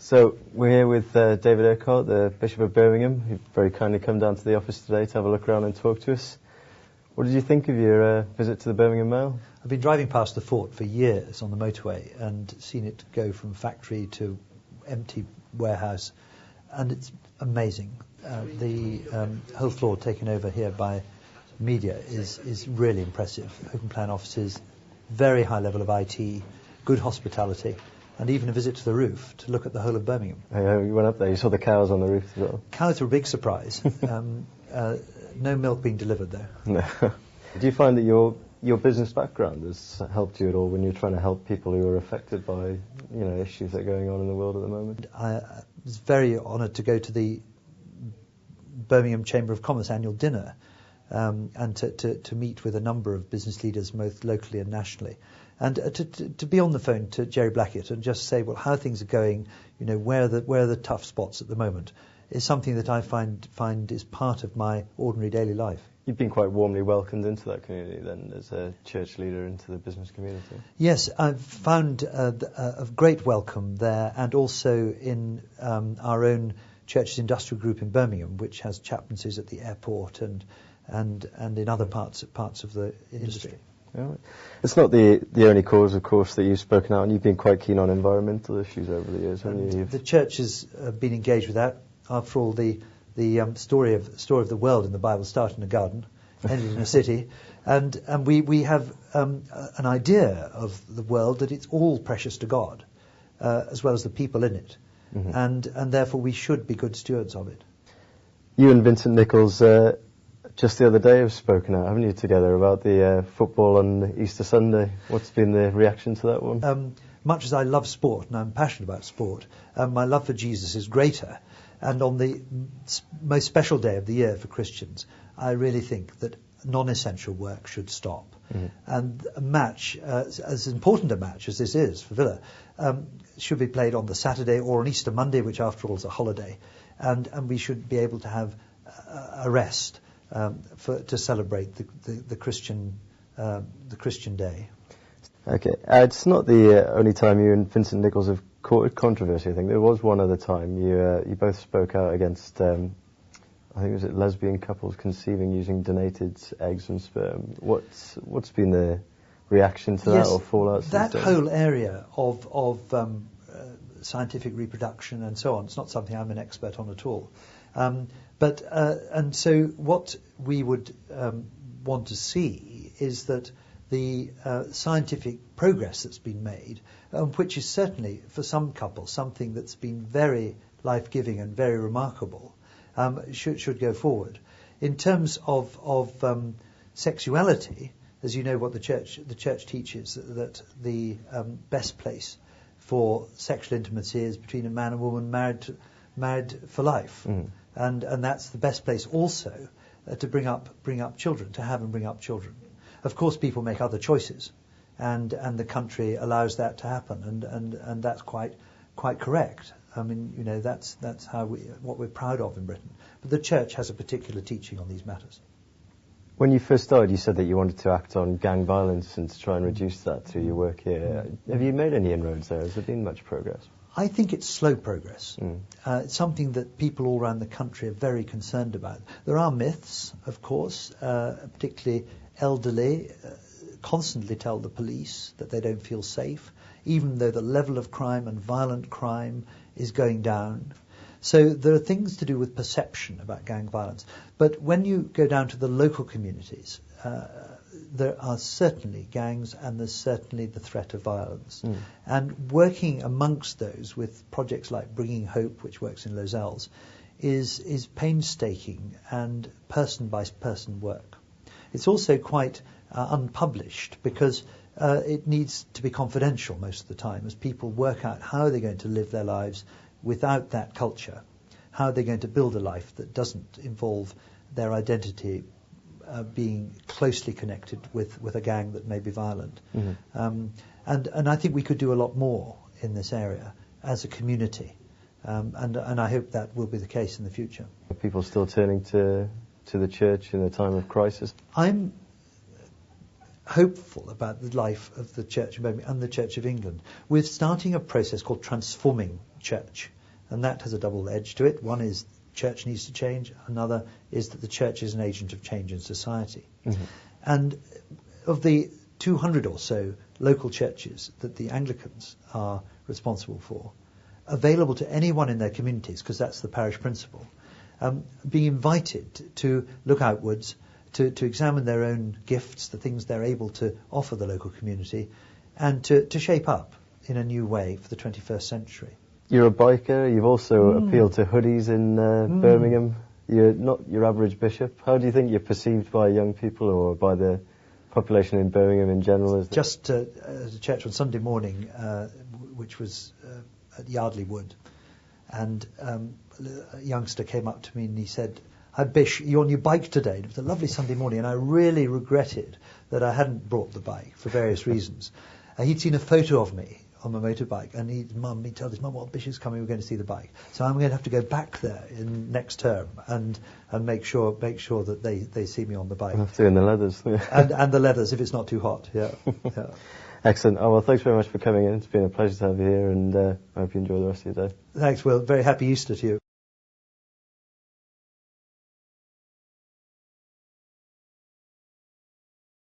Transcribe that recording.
So we're here with David Urquhart, the Bishop of Birmingham, who very kindly come down to the office today to have a look around and talk to us. What did you think of your visit to the Birmingham Mail? I've been driving past the fort for years on the motorway and seen it go from factory to empty warehouse, and it's amazing. The whole floor taken over here by media is really impressive. Open plan offices, very high level of IT, good hospitality, and even a visit to the roof to look at the whole of Birmingham. Yeah, you went up there, you saw the cows on the roof as well. Cows were a big surprise. No milk being delivered though. No. Do you find that your business background has helped you at all when you're trying to help people who are affected by issues that are going on in the world at the moment? I was very honoured to go to the Birmingham Chamber of Commerce annual dinner and to meet with a number of business leaders, both locally and nationally. And to be on the phone to Jerry Blackett and just say, well, how things are going, where are the tough spots at the moment, is something that I find is part of my ordinary daily life. You've been quite warmly welcomed into that community then, as a church leader into the business community. Yes, I've found a great welcome there, and also in our own Churches Industrial Group in Birmingham, which has chaplaincies at the airport and in other parts of the industry. Yeah. It's not the only cause, of course, that you've spoken out, and you've been quite keen on environmental issues over the years, haven't you? The church has been engaged with that. After all, the story of the world in the Bible started in a garden, ended in a city, and we have an idea of the world that it's all precious to God, as well as the people in it, and therefore we should be good stewards of it. You and Vincent Nichols just the other day have spoken out, haven't you, together about the football on Easter Sunday. What's been the reaction to that one? Much as I love sport, and I'm passionate about sport, my love for Jesus is greater. And on the most special day of the year for Christians, I really think that non-essential work should stop. And a match, as important a match as this is for Villa, should be played on the Saturday or on Easter Monday, which after all is a holiday. And we should be able to have a rest to celebrate the Christian day. Okay, it's not the only time you and Vincent Nichols have courted controversy. I think there was one other time you both spoke out against I think it was lesbian couples conceiving using donated eggs and sperm. What's been the reaction to that or fallout? That whole area of scientific reproduction and so on, it's not something I'm an expert on at all. And so what we would want to see is that the scientific progress that's been made, which is certainly for some couples something that's been very life-giving and very remarkable, should go forward. In terms of sexuality, as you know, what the church teaches that the best place for sexual intimacy is between a man and woman married for life, and that's the best place also to bring up children, to have and bring up children. Of course, people make other choices, and the country allows that to happen, and that's quite correct. I mean, that's what we're proud of in Britain. But the church has a particular teaching on these matters. When you first started, you said that you wanted to act on gang violence and to try and reduce that through your work here. Have you made any inroads there? Has there been much progress? I think it's slow progress. It's something that people all around the country are very concerned about. There are myths, of course, particularly elderly constantly tell the police that they don't feel safe, even though the level of crime and violent crime is going down. So there are things to do with perception about gang violence. But when you go down to the local communities, there are certainly gangs and there's certainly the threat of violence. And working amongst those with projects like Bringing Hope, which works in Lozells, is painstaking and person-by-person work. It's also quite unpublished because it needs to be confidential most of the time as people work out how they're going to live their lives without that culture, how they're going to build a life that doesn't involve their identity being closely connected with a gang that may be violent. And I think we could do a lot more in this area as a community, and I hope that will be the case in the future. Are people still turning to the church in a time of crisis? I'm hopeful about the life of the Church of Birmingham and the Church of England. We're starting a process called transforming church, and that has a double edge to it. One is church needs to change, another is that the church is an agent of change in society. Mm-hmm. And of the 200 or so local churches that the Anglicans are responsible for, available to anyone in their communities, because that's the parish principle, being invited to look outwards, to examine their own gifts, the things they're able to offer the local community, and to shape up in a new way for the 21st century. You're a biker. You've also appealed to hoodies in Birmingham. You're not your average bishop. How do you think you're perceived by young people or by the population in Birmingham in general? Just at a church on Sunday morning, which was at Yardley Wood, and a youngster came up to me and he said, "Hi, Bish, you're on your bike today." It was a lovely Sunday morning, and I really regretted that I hadn't brought the bike for various reasons. He'd seen a photo of me on my motorbike, and he told his mum, "Well, Bish is coming, we're going to see the bike." So I'm going to have to go back there in next term and make sure that they see me on the bike. Have to in the leathers. and the leathers, if it's not too hot, yeah. Excellent. Oh, well, thanks very much for coming in. It's been a pleasure to have you here, and I hope you enjoy the rest of your day. Thanks, Will. Very happy Easter to you.